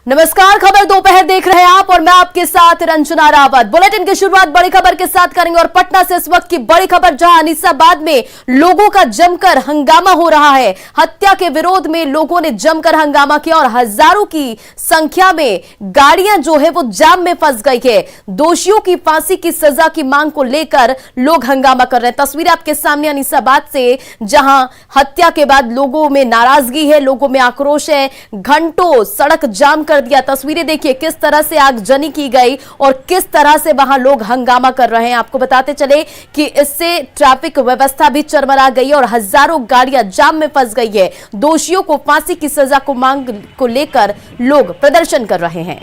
नमस्कार, खबर दोपहर देख रहे हैं आप और मैं आपके साथ रंजना रावत। बुलेटिन की शुरुआत बड़ी खबर के साथ करेंगे और पटना से इस वक्त की बड़ी खबर, जहां अनीसाबाद में लोगों का जमकर हंगामा हो रहा है। हत्या के विरोध में लोगों ने जमकर हंगामा किया और हजारों की संख्या में गाड़ियां जो है वो जाम में फंस गई है। दोषियों की फांसी की सजा की मांग को लेकर लोग हंगामा कर रहे हैं। तस्वीरें आपके सामने अनीसाबाद से, जहां हत्या के बाद लोगों में नाराजगी है, लोगों में आक्रोश है, घंटों सड़क जाम कर दिया। तस्वीरें देखिए किस तरह से आगजनी की गई और किस तरह से वहां लोग हंगामा कर रहे हैं। आपको बताते चले कि इससे ट्रैफिक व्यवस्था भी चरमरा गई और हजारों गाड़ियां जाम में फंस गई है। दोषियों को फांसी की सजा को मांग को लेकर लोग प्रदर्शन कर रहे हैं।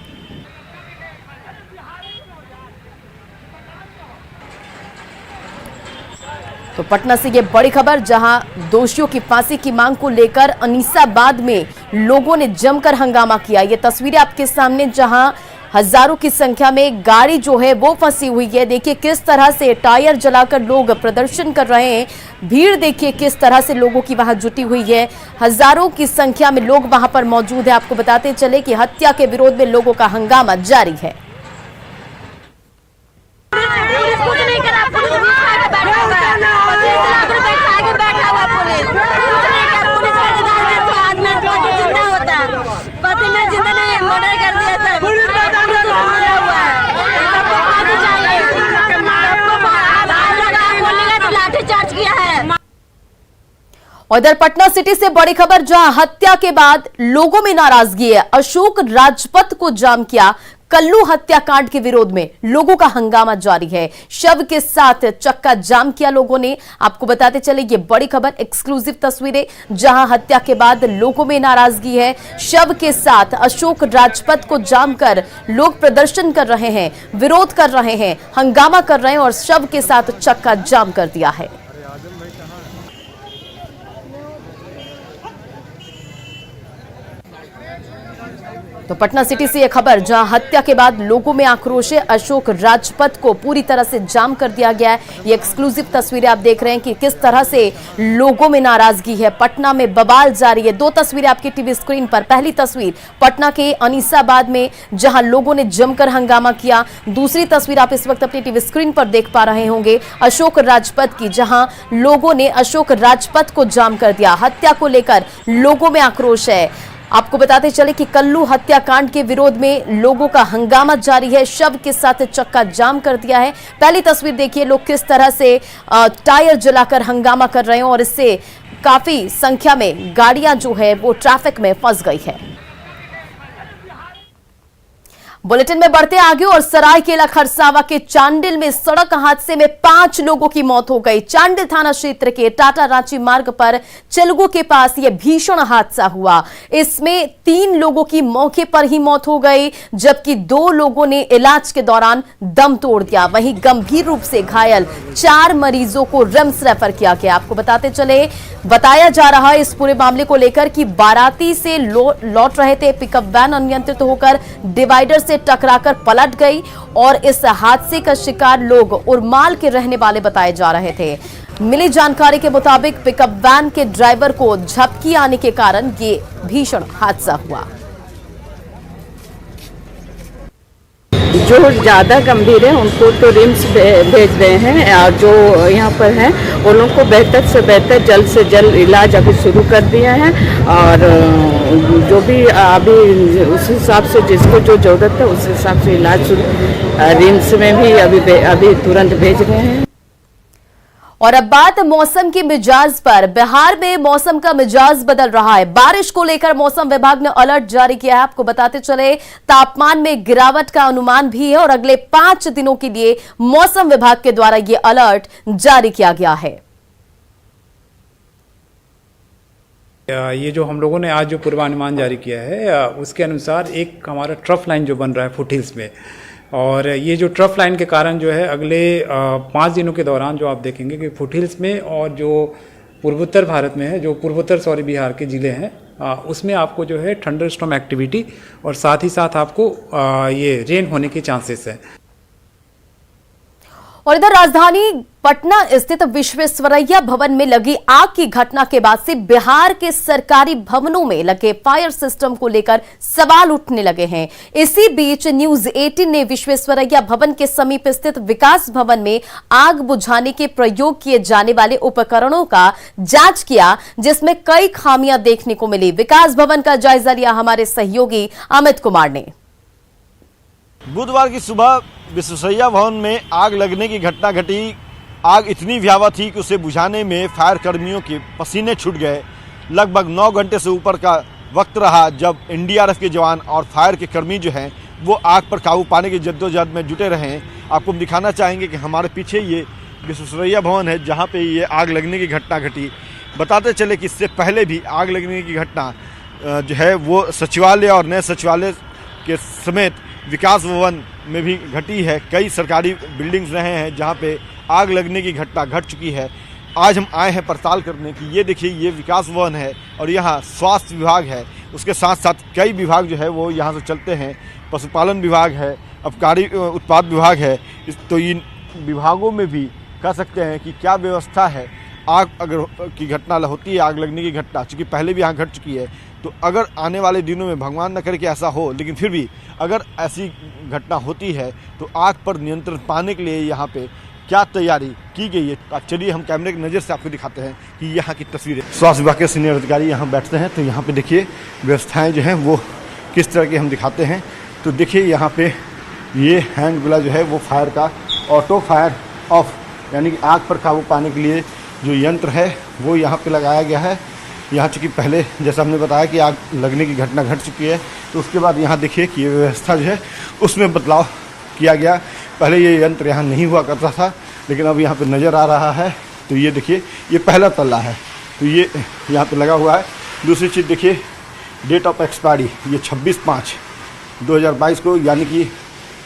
तो पटना से ये बड़ी खबर, जहां दोषियों की फांसी की मांग को लेकर अनीसाबाद में लोगों ने जमकर हंगामा किया। ये तस्वीरें आपके सामने, जहां हजारों की संख्या में गाड़ी जो है वो फंसी हुई है। देखिए किस तरह से टायर जलाकर लोग प्रदर्शन कर रहे हैं। भीड़ देखिए किस तरह से लोगों की वहां जुटी हुई है। हजारों की संख्या में लोग वहां पर मौजूद है। आपको बताते चले कि हत्या के विरोध में लोगों का हंगामा जारी है। उधर पटना सिटी से बड़ी खबर, जहां हत्या के बाद लोगों में नाराजगी है। अशोक राजपथ को जाम किया। कल्लू हत्याकांड के विरोध में लोगों का हंगामा जारी है। शव के साथ चक्का जाम किया लोगों ने। आपको बताते चले ये बड़ी खबर, एक्सक्लूसिव तस्वीरें, जहां हत्या के बाद लोगों में नाराजगी है। शव के साथ अशोक राजपथ को जाम कर लोग प्रदर्शन कर रहे हैं, विरोध कर रहे हैं, हंगामा कर रहे हैं और शव के साथ चक्का जाम कर दिया है। तो पटना सिटी से यह खबर, जहां हत्या के बाद लोगों में आक्रोश है। अशोक राजपथ को पूरी तरह से जाम कर दिया गया है। ये एक्सक्लूसिव तस्वीरें आप देख रहे हैं कि किस तरह से लोगों में नाराजगी है। पटना में बवाल जारी है। दो तस्वीरें आपकी टीवी स्क्रीन पर। पहली तस्वीर पटना के अनीसाबाद में, जहां लोगों ने जमकर हंगामा किया। दूसरी तस्वीर आप इस वक्त अपनी टीवी स्क्रीन पर देख पा रहे होंगे अशोक राजपथ की, जहां लोगों ने अशोक राजपथ को जाम कर दिया। हत्या को लेकर लोगों में आक्रोश है। आपको बताते चले कि कल्लू हत्याकांड के विरोध में लोगों का हंगामा जारी है। शव के साथ चक्का जाम कर दिया है। पहली तस्वीर देखिए, लोग किस तरह से टायर जलाकर हंगामा कर रहे हैं और इससे काफी संख्या में गाड़ियां जो है वो ट्रैफिक में फंस गई है। बुलेटिन में बढ़ते आगे और सरायकेला खरसावा के चांडिल में सड़क हादसे में 5 लोगों की मौत हो गई। चांडिल थाना क्षेत्र के टाटा रांची मार्ग पर चिलगू के पास यह भीषण हादसा हुआ। इसमें 3 लोगों की मौके पर ही मौत हो गई, जबकि 2 लोगों ने इलाज के दौरान दम तोड़ दिया। वहीं गंभीर रूप से घायल 4 मरीजों को रिम्स रेफर किया गया। आपको बताया जा रहा है इस पूरे मामले को लेकर कि बाराती से लौट रहे थे। पिकअप वैन अनियंत्रित होकर डिवाइडर से टकराकर पलट गई और इस हादसे का शिकार लोग उरमाल के रहने वाले बताए जा रहे थे। मिली जानकारी के मुताबिक पिकअप वैन के ड्राइवर को झपकी आने के कारण ये भीषण हादसा हुआ। जो ज़्यादा गंभीर है उनको तो रिम्स भेज रहे हैं और जो यहाँ पर हैं उन लोगों को बेहतर से बेहतर जल्द से जल्द इलाज अभी शुरू कर दिया है। और जो भी अभी उस हिसाब से जिसको जो ज़रूरत है उस हिसाब से इलाज रिम्स में भी अभी तुरंत भेज रहे हैं। और अब बात मौसम के मिजाज पर। बिहार में मौसम का मिजाज बदल रहा है। बारिश को लेकर मौसम विभाग ने अलर्ट जारी किया है। आपको बताते चले तापमान में गिरावट का अनुमान भी है और अगले 5 दिनों के लिए मौसम विभाग के द्वारा यह अलर्ट जारी किया गया है। ये जो हम लोगों ने आज जो पूर्वानुमान जारी किया है उसके अनुसार एक हमारा ट्रफ लाइन जो बन रहा है फुटहिल्स में, और ये जो ट्रफ लाइन के कारण जो है अगले 5 दिनों के दौरान जो आप देखेंगे कि फुटहिल्स में और जो पूर्वोत्तर भारत में है, जो पूर्वोत्तर बिहार के ज़िले हैं उसमें आपको जो है थंडर स्टॉर्म एक्टिविटी और साथ ही साथ आपको ये रेन होने के चांसेस है। और इधर राजधानी पटना स्थित विश्वेश्वरैया भवन में लगी आग की घटना के बाद से बिहार के सरकारी भवनों में लगे फायर सिस्टम को लेकर सवाल उठने लगे हैं। इसी बीच न्यूज 18 ने विश्वेश्वरैया भवन के समीप स्थित विकास भवन में आग बुझाने के प्रयोग किए जाने वाले उपकरणों का जांच किया, जिसमें कई खामियां देखने को मिली। विकास भवन का जायजा लिया हमारे सहयोगी अमित कुमार ने। बुधवार की सुबह विश्वेश्वरैया भवन में आग लगने की घटना घटी। आग इतनी भयावह थी कि उसे बुझाने में फायर कर्मियों के पसीने छूट गए। लगभग 9 घंटे से ऊपर का वक्त रहा जब एनडीआरएफ के जवान और फायर के कर्मी जो हैं वो आग पर काबू पाने की जद्दोजहद में जुटे रहे हैं। आपको हम दिखाना चाहेंगे कि हमारे पीछे ये विश्वेश्वरैया भवन है जहाँ पे ये आग लगने की घटना घटी। बताते चले कि इससे पहले भी आग लगने की घटना जो है वो सचिवालय और नए सचिवालय के समेत विकास भवन में भी घटी है। कई सरकारी बिल्डिंग्स रहे हैं जहाँ पे आग लगने की घटना घट चुकी है। आज हम आए हैं पड़ताल करने की। ये देखिए, ये विकास भवन है और यहाँ स्वास्थ्य विभाग है, उसके साथ साथ कई विभाग जो है वो यहाँ से चलते हैं। पशुपालन विभाग है, आबकारी उत्पाद विभाग है। तो इन विभागों में भी कह सकते हैं कि क्या व्यवस्था है। आग अगर की घटना होती है, आग लगने की घटना चूँकि पहले भी यहाँ घट चुकी है, तो अगर आने वाले दिनों में भगवान न करे कि ऐसा हो, लेकिन फिर भी अगर ऐसी घटना होती है तो आग पर नियंत्रण पाने के लिए यहाँ पे क्या तैयारी की गई है। चलिए हम कैमरे की नज़र से आपको दिखाते हैं कि यहाँ की तस्वीरें। स्वास्थ्य विभाग के सीनियर अधिकारी यहाँ बैठते हैं, तो यहाँ पे देखिए व्यवस्थाएं जो हैं वो किस तरह की हम दिखाते हैं। तो देखिए यहाँ पे ये हैंड ग्लव जो है वो फायर का ऑटो फायर ऑफ, यानी कि आग पर काबू पाने के लिए जो यंत्र है वो यहाँ पे लगाया गया है। यहाँ चूँकि पहले जैसा हमने बताया कि आग लगने की घटना घट चुकी है, तो उसके बाद यहाँ देखिए कि ये व्यवस्था जो है उसमें बदलाव किया गया। पहले ये यंत्र यहाँ नहीं हुआ करता था, लेकिन अब यहाँ पे नज़र आ रहा है। तो ये देखिए, ये पहला तल्ला है, तो ये यहाँ पे लगा हुआ है। दूसरी चीज़ देखिए, डेट ऑफ एक्सपायरी ये 26/5/2022 को, यानी कि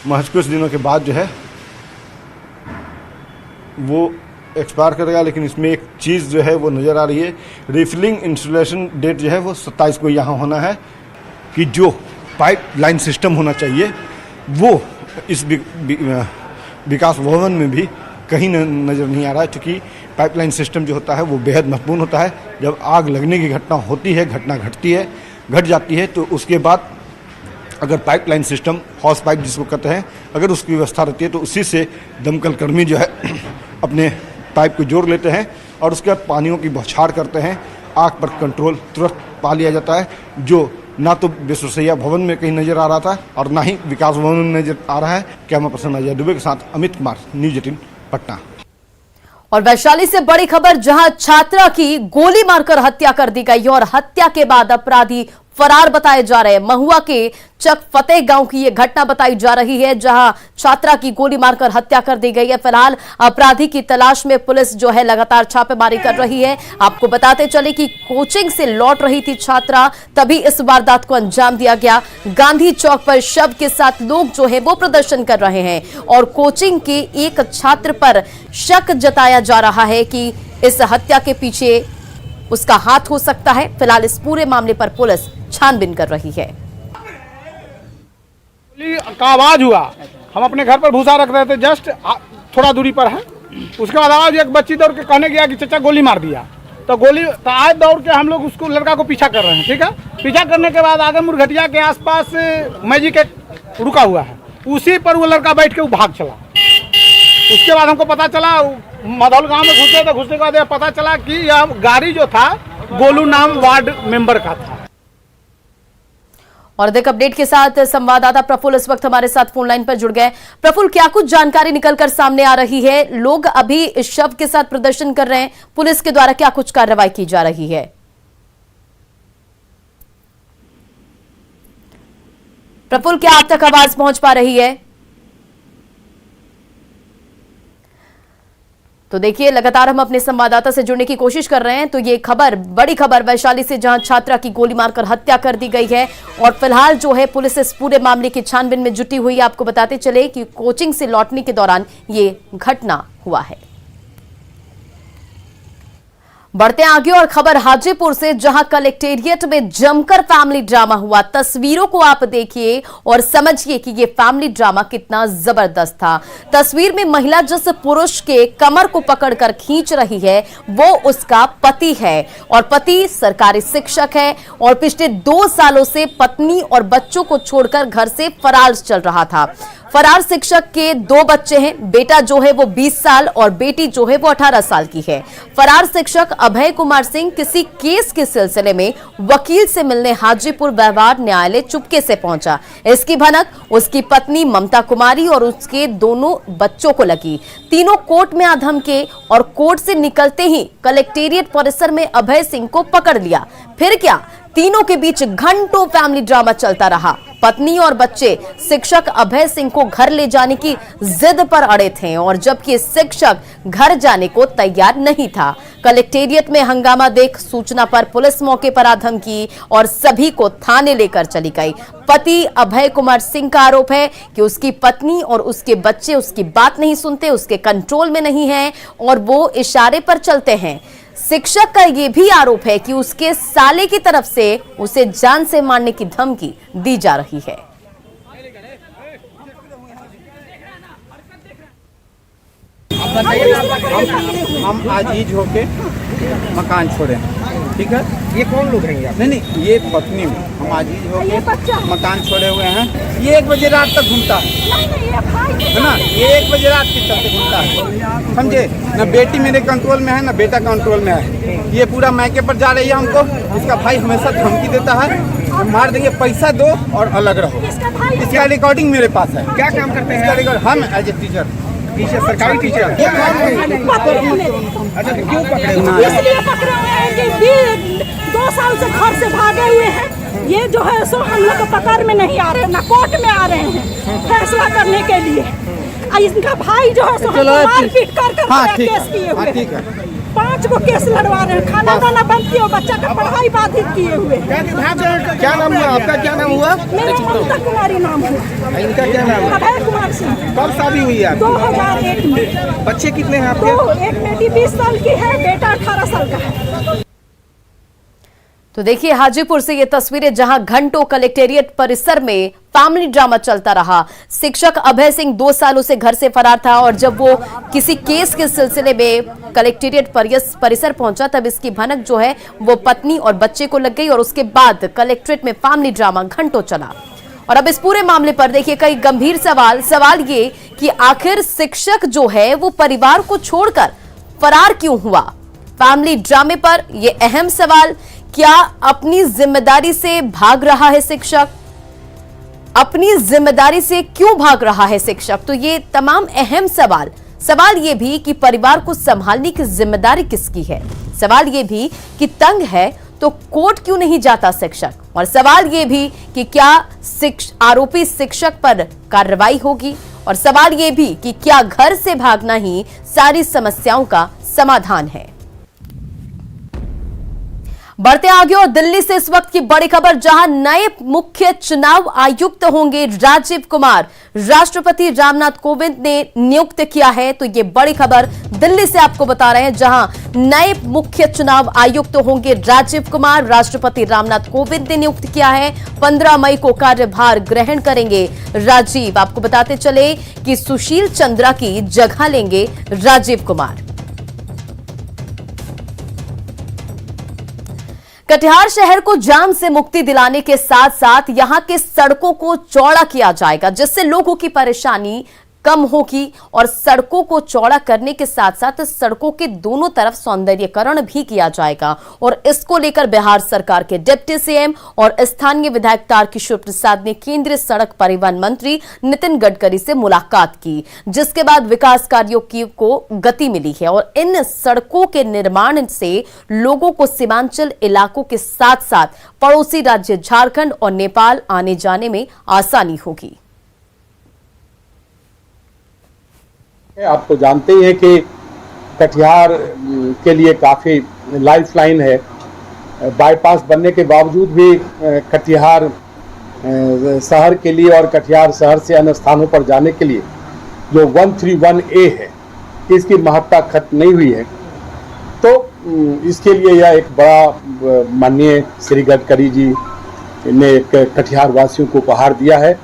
महज कुछ दिनों के बाद जो है वो एक्सपायर करेगा। लेकिन इसमें एक चीज़ जो है वो नज़र आ रही है, रिफिलिंग इंस्टॉलेशन डेट जो है वो 27 को यहाँ होना है। कि जो पाइपलाइन सिस्टम होना चाहिए वो इस विकास भवन में भी कहीं नज़र नहीं आ रहा है, क्योंकि पाइपलाइन सिस्टम जो होता है वो बेहद महत्वपूर्ण होता है। जब आग लगने की घटना होती है, घटना घट जाती है, तो उसके बाद अगर पाइपलाइन सिस्टम, हॉस पाइप जिसको कहते हैं, अगर उसकी व्यवस्था रहती है तो उसी से दमकल कर्मी जो है अपने पाइप को जोड़ लेते हैं और उसके बाद पानियों की बौछार करते हैं। आग पर कंट्रोल तुरंत पा लिया जाता है, जो ना तो विश्वेश्वरैया भवन में कहीं नजर आ रहा था और ना ही विकास भवन में नजर आ रहा है। कैमरा पर्सन अजय दुबे के साथ अमित कुमार, न्यूज 18 पटना। और वैशाली से बड़ी खबर, जहां छात्रा की गोली मारकर हत्या कर दी गई और हत्या के बाद अपराधी फरार बताए जा रहे हैं। महुआ के चक फतेह गांव की यह घटना बताई जा रही है, जहां छात्रा की गोली मारकर हत्या कर दी गई है। फिलहाल अपराधी की तलाश में पुलिस जो है लगातार छापेमारी कर रही है। आपको बताते चले कि कोचिंग से लौट रही थी छात्रा, तभी इस वारदात को अंजाम दिया गया। गांधी चौक पर शव के साथ लोग जो है वो प्रदर्शन कर रहे हैं और कोचिंग के एक छात्र पर शक जताया जा रहा है कि इस हत्या के पीछे उसका हाथ हो सकता है। फिलहाल इस पूरे मामले पर पुलिस छानबीन कर रही है। का आवाज हुआ, हम अपने घर पर भूसा रख रहे थे, जस्ट थोड़ा दूरी पर है। उसके बाद आवाज, एक बच्ची दौड़ के कहने गया कि चाचा गोली मार दिया। तो आज दौड़ के हम लोग उसको, लड़का को पीछा कर रहे हैं। ठीक है, पीछा करने के बाद आगे मुरघटिया के आसपास मैजिक रुका हुआ है, उसी पर वो लड़का बैठ के वो भाग चला। उसके बाद हमको पता चला, मधौल गांव में घुसे, तो घुसने के बाद पता चला कि यह गाड़ी जो था गोलू नाम वार्ड मेंबर का था। और अधिक अपडेट के साथ संवाददाता प्रफुल्ल इस वक्त हमारे साथ फोन लाइन पर जुड़ गए। प्रफुल्ल, क्या कुछ जानकारी निकलकर सामने आ रही है? लोग अभी इस शव के साथ प्रदर्शन कर रहे हैं, पुलिस के द्वारा क्या कुछ कार्रवाई की जा रही है? प्रफुल्ल, क्या आप तक आवाज पहुंच पा रही है? तो देखिए, लगातार हम अपने संवाददाता से जुड़ने की कोशिश कर रहे हैं। तो ये खबर, बड़ी खबर वैशाली से, जहां छात्रा की गोली मारकर हत्या कर दी गई है और फिलहाल जो है पुलिस इस पूरे मामले की छानबीन में जुटी हुई है। आपको बताते चले कि कोचिंग से लौटने के दौरान ये घटना हुआ है। बढ़ते आगे और खबर हाजीपुर से, जहां कलेक्टेरिएट में जमकर फैमिली ड्रामा हुआ। तस्वीरों को आप देखिए और समझिए कि ये फैमिली ड्रामा कितना जबरदस्त था। तस्वीर में महिला जिस पुरुष के कमर को पकड़कर खींच रही है वो उसका पति है और पति सरकारी शिक्षक है और पिछले 2 सालों से पत्नी और बच्चों को छोड़कर घर से फरार चल रहा था। फरार शिक्षक के 2 बच्चे हैं, बेटा जो है वो 20 साल और बेटी जो है वो 18 साल की है। फरार शिक्षक अभय कुमार सिंह किसी केस के सिलसिले में वकील से मिलने हाजीपुर व्यवहार न्यायालय चुपके से पहुंचा। इसकी भनक उसकी पत्नी ममता कुमारी और उसके दोनों बच्चों को लगी। तीनों कोर्ट में धमके और कोर्ट से निकलते ही कलेक्टेरिएट परिसर में अभय सिंह को पकड़ लिया। फिर क्या, तीनों के बीच घंटों फैमिली ड्रामा चलता रहा। पत्नी और बच्चे शिक्षक अभय सिंह को घर ले जाने की जिद पर अड़े थे और जबकि शिक्षक घर जाने को तैयार नहीं था। कलेक्टेरिएट में हंगामा देख सूचना पर पुलिस मौके पर धमकी और सभी को थाने लेकर चली गई। पति अभय कुमार सिंह का आरोप है कि उसकी पत्नी और उसके बच्चे उसकी बात नहीं सुनते, उसके कंट्रोल में नहीं है और वो इशारे पर चलते हैं। शिक्षक का यह भी आरोप है कि उसके साले की तरफ से उसे जान से मारने की धमकी दी जा रही है। हम आजीज होके मकान छोड़े, ठीक है। ये कौन लोग हैं? नहीं, ये पत्नी में हम आजीज होके मकान छोड़े हुए हैं। ये 1 बजे रात तक घूमता है ना, ये 1 बजे रात के चलते घूमता है, समझे ना। बेटी मेरे कंट्रोल में है ना बेटा कंट्रोल में है। ये पूरा मायके पर जा रही है हमको। इसका भाई हमेशा धमकी देता है, मार देंगे, पैसा दो और अलग रहो। इसका रिकॉर्डिंग मेरे पास है। क्या काम करते हैं? हम एज ए टीचर, सरकारी टीचर। अच्छा, क्यों पकड़े? इसलिए पकड़े हुए हैं कि 2 साल से घर से भागे हुए हैं। ये जो है सो हम लोग को पकड़ में नहीं आ रहे हैं, ना कोर्ट में आ रहे हैं फैसला करने के लिए। इनका भाई जो है सो मारपीट कर केस किए हुए हैं। 5 को केस लड़वा रहे हैं, खाना दाना बंद किए, बच्चा का पढ़ाई बाधित किए हुए। क्या नाम हुआ आपका? क्या नाम हुआ? मेरा ममता कुमारी नाम हुआ। इनका क्या नाम है? अभय कुमार सिंह। कब शादी हुई है? 2001 में। बच्चे कितने हैं आपके? 2, एक बेटी 20 साल की है, बेटा 18 साल का है। तो देखिए हाजीपुर से ये तस्वीरें, जहां घंटों कलेक्टेरिएट परिसर में फैमिली ड्रामा चलता रहा। शिक्षक अभय सिंह 2 सालों से घर से फरार था और जब वो किसी केस के सिलसिले में कलेक्टेरिएट परिसर पहुंचा तब इसकी भनक जो है वो पत्नी और बच्चे को लग गई और उसके बाद कलेक्ट्रेट में फैमिली ड्रामा घंटों चला। और अब इस पूरे मामले पर देखिए कई गंभीर सवाल ये कि आखिर शिक्षक जो है वो परिवार को छोड़कर फरार क्यों हुआ। फैमिली ड्रामे पर ये अहम सवाल, क्या अपनी जिम्मेदारी से भाग रहा है शिक्षक? अपनी जिम्मेदारी से क्यों भाग रहा है शिक्षक? तो ये तमाम अहम सवाल ये भी कि परिवार को संभालने की जिम्मेदारी किसकी है। सवाल ये भी कि तंग है तो कोर्ट क्यों नहीं जाता शिक्षक, और सवाल ये भी कि क्या आरोपी शिक्षक पर कार्रवाई होगी, और सवाल ये भी कि क्या घर से भागना ही सारी समस्याओं का समाधान है। बढ़ते आगे और दिल्ली से इस वक्त की बड़ी खबर, जहां नए मुख्य चुनाव आयुक्त होंगे राजीव कुमार। राष्ट्रपति रामनाथ कोविंद ने नियुक्त किया है। तो ये बड़ी खबर दिल्ली से आपको बता रहे हैं, जहां नए मुख्य चुनाव आयुक्त होंगे राजीव कुमार। राष्ट्रपति रामनाथ कोविंद ने नियुक्त किया है। 15 मई को कार्यभार ग्रहण करेंगे राजीव। आपको बताते चले कि सुशील चंद्रा की जगह लेंगे राजीव कुमार। कटिहार शहर को जाम से मुक्ति दिलाने के साथ साथ यहां के सड़कों को चौड़ा किया जाएगा, जिससे लोगों की परेशानी कम होगी। और सड़कों को चौड़ा करने के साथ साथ सड़कों के दोनों तरफ सौंदर्यीकरण भी किया जाएगा। और इसको लेकर बिहार सरकार के डिप्टी सीएम और स्थानीय विधायक तारकिशोर प्रसाद ने केंद्रीय सड़क परिवहन मंत्री नितिन गडकरी से मुलाकात की, जिसके बाद विकास कार्यों को गति मिली है। और इन सड़कों के निर्माण से लोगों को सीमांचल इलाकों के साथ साथ पड़ोसी राज्य झारखंड और नेपाल आने जाने में आसानी होगी। आप तो जानते ही हैं कि कटिहार के लिए काफ़ी लाइफलाइन है। बाईपास बनने के बावजूद भी कटिहार शहर के लिए और कटिहार शहर से अन्य स्थानों पर जाने के लिए जो 131A है, इसकी महत्ता खत्म नहीं हुई है। तो इसके लिए यह एक बड़ा माननीय श्री गडकरी जी ने एक कटिहार वासियों को उपहार दिया है।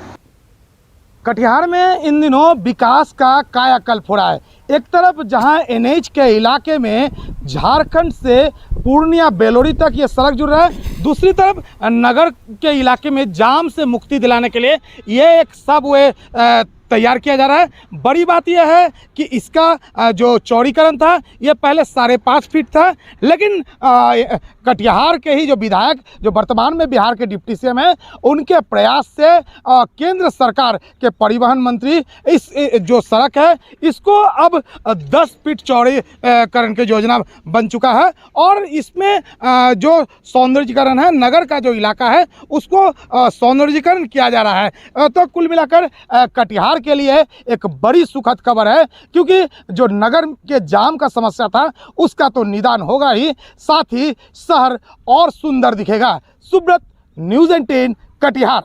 कटिहार में इन दिनों विकास का कायाकल्प हो रहा है। एक तरफ जहां एनएच के इलाके में झारखंड से पूर्णिया बेलोरी तक ये सड़क जुड़ रहा है, दूसरी तरफ नगर के इलाके में जाम से मुक्ति दिलाने के लिए ये एक सबवे तैयार किया जा रहा है। बड़ी बात यह है कि इसका जो चौड़ीकरण था ये पहले 5.5 फीट था, लेकिन कटिहार के ही जो विधायक जो वर्तमान में बिहार के डिप्टी सीएम हैं, उनके प्रयास से केंद्र सरकार के परिवहन मंत्री इस जो सड़क है इसको अब 10 फीट चौड़ीकरण की योजना बन चुका है और इसमें जो सौंदर्यीकरण है, नगर का जो इलाका है उसको सौंदर्यीकरण किया जा रहा है। तो कुल मिलाकर कटिहार के लिए एक बड़ी सुखद खबर है, क्योंकि जो नगर के जाम का समस्या था उसका तो निदान होगा ही, साथ ही शहर और सुंदर दिखेगा। सुब्रत, न्यूज़ 18 कटिहार।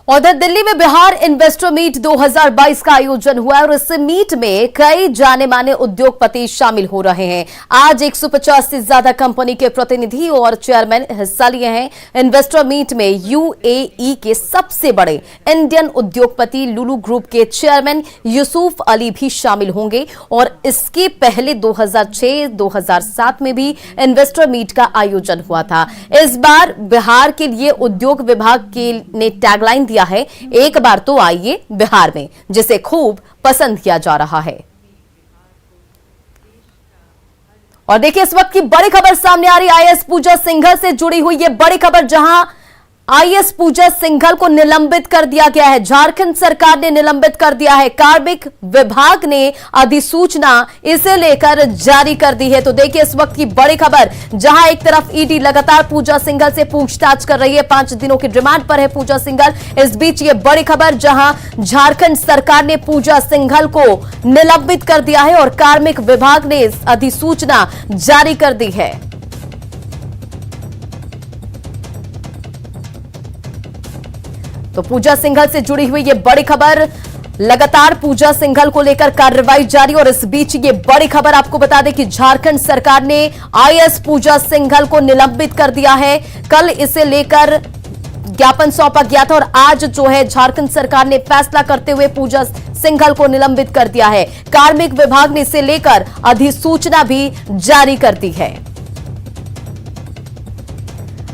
उधर दिल्ली में बिहार इन्वेस्टर मीट 2022 का आयोजन हुआ और इस मीट में कई जाने माने उद्योगपति शामिल हो रहे हैं। आज 150 से ज्यादा कंपनी के प्रतिनिधि और चेयरमैन हिस्सा लिए हैं। इन्वेस्टर मीट में यूएई के सबसे बड़े इंडियन उद्योगपति लुलु ग्रुप के चेयरमैन यूसुफ अली भी शामिल होंगे और इसके पहले 2006-2007 में भी इन्वेस्टर मीट का आयोजन हुआ था। इस बार बिहार के लिए उद्योग विभाग ने टैगलाइन दिया है, एक बार तो आइए बिहार में, जिसे खूब पसंद किया जा रहा है। और देखिए इस वक्त की बड़ी खबर सामने आ रही, आईएएस पूजा सिंघल से जुड़ी हुई ये बड़ी खबर, जहां आईएएस पूजा सिंघल को निलंबित कर दिया गया है। झारखंड सरकार ने निलंबित कर दिया है। कार्मिक विभाग ने अधिसूचना इसे लेकर जारी कर दी है। तो देखिए इस वक्त की बड़ी खबर, जहां एक तरफ ईडी लगातार पूजा सिंघल से पूछताछ कर रही है, 5 दिनों की रिमांड पर है पूजा सिंघल। इस बीच ये बड़ी खबर जहां झारखंड सरकार ने पूजा सिंघल को निलंबित कर दिया है और कार्मिक विभाग ने अधिसूचना जारी कर दी है। तो पूजा सिंघल से जुड़ी हुई ये बड़ी खबर, लगातार पूजा सिंघल को लेकर कार्रवाई जारी। और इस बीच ये बड़ी खबर आपको बता दें कि झारखंड सरकार ने आईएएस पूजा सिंघल को निलंबित कर दिया है। कल इसे लेकर ज्ञापन सौंपा गया था और आज जो है झारखंड सरकार ने फैसला करते हुए पूजा सिंघल को निलंबित कर दिया है। कार्मिक विभाग ने इसे लेकर अधिसूचना भी जारी कर दी है।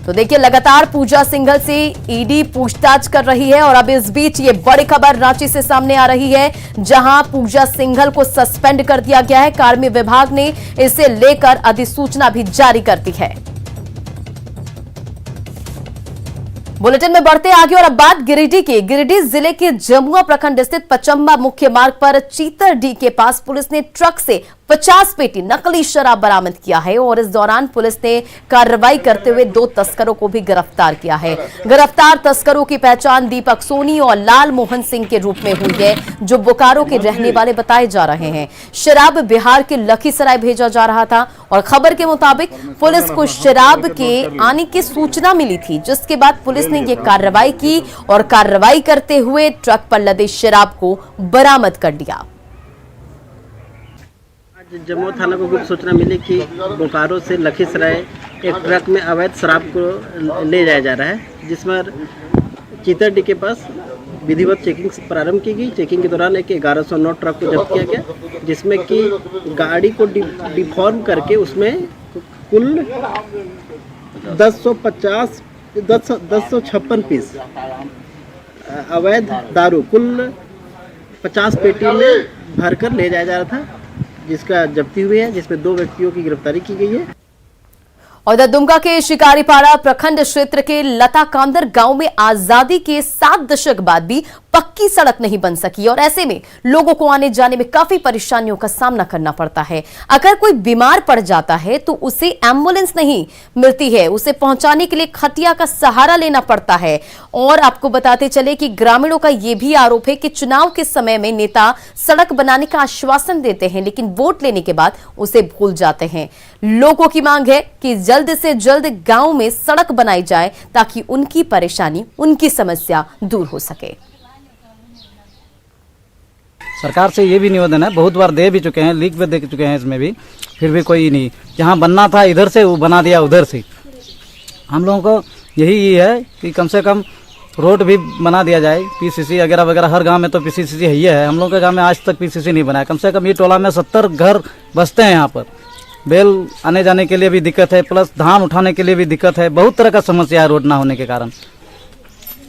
तो देखिए लगातार पूजा सिंघल से ईडी पूछताछ कर रही है और अब इस बीच ये बड़ी खबर रांची से सामने आ रही है, जहां पूजा सिंघल को सस्पेंड कर दिया गया है। कार्मिक विभाग ने इसे लेकर अधिसूचना भी जारी कर दी है। बुलेटिन में बढ़ते आगे और अब बात गिरिडीह की। गिरिडीह जिले के जमुआ प्रखंड स्थित पचम्बा मुख्य मार्ग पर चीतरडीह के पास पुलिस ने ट्रक से 50 पेटी नकली शराब बरामद किया है और इस दौरान पुलिस ने कार्रवाई करते हुए 2 तस्करों को भी गिरफ्तार किया है। गिरफ्तार तस्करों की पहचान दीपक सोनी और लाल मोहन सिंह के रूप में हुई है, जो बोकारो के रहने वाले बताए जा रहे हैं। शराब बिहार के लखीसराय भेजा जा रहा था और खबर के मुताबिक पुलिस को शराब के आने की सूचना मिली थी, जिसके बाद पुलिस ने ये कार्रवाई की और कार्रवाई करते हुए ट्रक पर लदे शराब को बरामद कर लिया। जमुआ थाना को गुप्त सूचना मिली कि बोकारो से लखीसराय एक ट्रक में अवैध शराब को ले जाया जा रहा है, जिसमें चीतरडीह के पास विधिवत चेकिंग प्रारंभ की गई। चेकिंग के दौरान एक 1109 ट्रक को जब्त किया गया, जिसमें कि गाड़ी को डिफॉर्म करके उसमें कुल 1056 पीस अवैध दारू कुल 50 पेटी में भरकर ले जाया जा रहा था, जिसका जब्ती हुई है, जिसमें 2 व्यक्तियों की गिरफ्तारी की गई है। और दुमका के शिकारीपाड़ा प्रखंड क्षेत्र के लता कांदर गांव में आजादी के 7 दशक बाद भी पक्की सड़क नहीं बन सकी और ऐसे में लोगों को आने जाने में काफी परेशानियों का सामना करना पड़ता है। अगर कोई बीमार पड़ जाता है तो उसे एम्बुलेंस नहीं मिलती है, उसे पहुंचाने के लिए खटिया का सहारा लेना पड़ता है। और आपको बताते चले कि ग्रामीणों का यह भी आरोप है कि चुनाव के समय में नेता सड़क बनाने का आश्वासन देते हैं, लेकिन वोट लेने के बाद उसे भूल जाते हैं। लोगों की मांग है कि जल्द से जल्द गांव में सड़क बनाई जाए ताकि उनकी परेशानी, उनकी समस्या दूर हो सके। सरकार से ये भी निवेदन है, बहुत बार दे भी चुके हैं, लीक भी दे चुके हैं इसमें भी, फिर भी कोई नहीं। जहाँ बनना था इधर से वो बना दिया उधर से। हम लोगों को यही है कि कम से कम रोड भी बना दिया जाए, पीसीसी वगैरह वगैरह। हर गांव में तो पीसीसी ही है, हम लोगों के गांव में आज तक पीसीसी नहीं बना है। कम से कम ये टोला में 70 घर बसते हैं। यहाँ पर बैल आने जाने के लिए भी दिक्कत है, प्लस धान उठाने के लिए भी दिक्कत है। बहुत तरह का समस्या है रोड ना होने के कारण।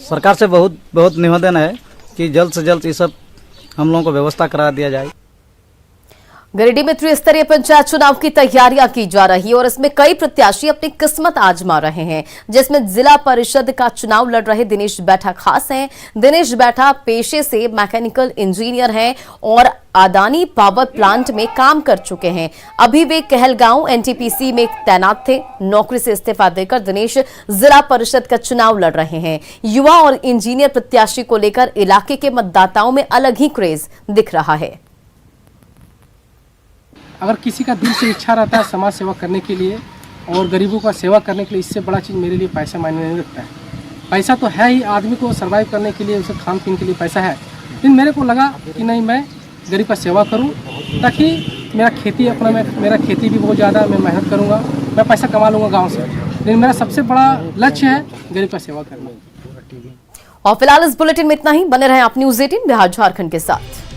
सरकार से बहुत निवेदन है कि जल्द से जल्द ये सब हम लोगों को व्यवस्था करा दिया जाए। गिरिडीह में त्रिस्तरीय पंचायत चुनाव की तैयारियां की जा रही है और इसमें कई प्रत्याशी अपनी किस्मत आजमा रहे हैं, जिसमें जिला परिषद का चुनाव लड़ रहे दिनेश बैठा खास हैं। दिनेश बैठा पेशे से मैकेनिकल इंजीनियर हैं और अदानी पावर प्लांट में काम कर चुके हैं। अभी वे कहलगांव एनटीपीसी में तैनात थे। नौकरी से इस्तीफा देकर दिनेश जिला परिषद का चुनाव लड़ रहे हैं। युवा और इंजीनियर प्रत्याशी को लेकर इलाके के मतदाताओं में अलग ही क्रेज दिख रहा है। अगर किसी का दिल से इच्छा रहता है समाज सेवा करने के लिए और गरीबों का सेवा करने के लिए, इससे बड़ा चीज़ मेरे लिए पैसा मायने नहीं रखता है। पैसा तो है ही, आदमी को सर्वाइव करने के लिए, उसे खान पीन के लिए पैसा है। लेकिन मेरे को लगा कि नहीं, मैं गरीब का सेवा करूं, ताकि मेरा खेती अपना मेरा खेती भी बहुत ज़्यादा, मैं मेहनत करूंगा, मैं पैसा कमा लूँगा गाँव से। लेकिन मेरा सबसे बड़ा लक्ष्य है गरीब का सेवा करना। और फिलहाल इस बुलेटिन में इतना ही। बने रहें आप न्यूज़ 18 बिहार झारखंड के साथ।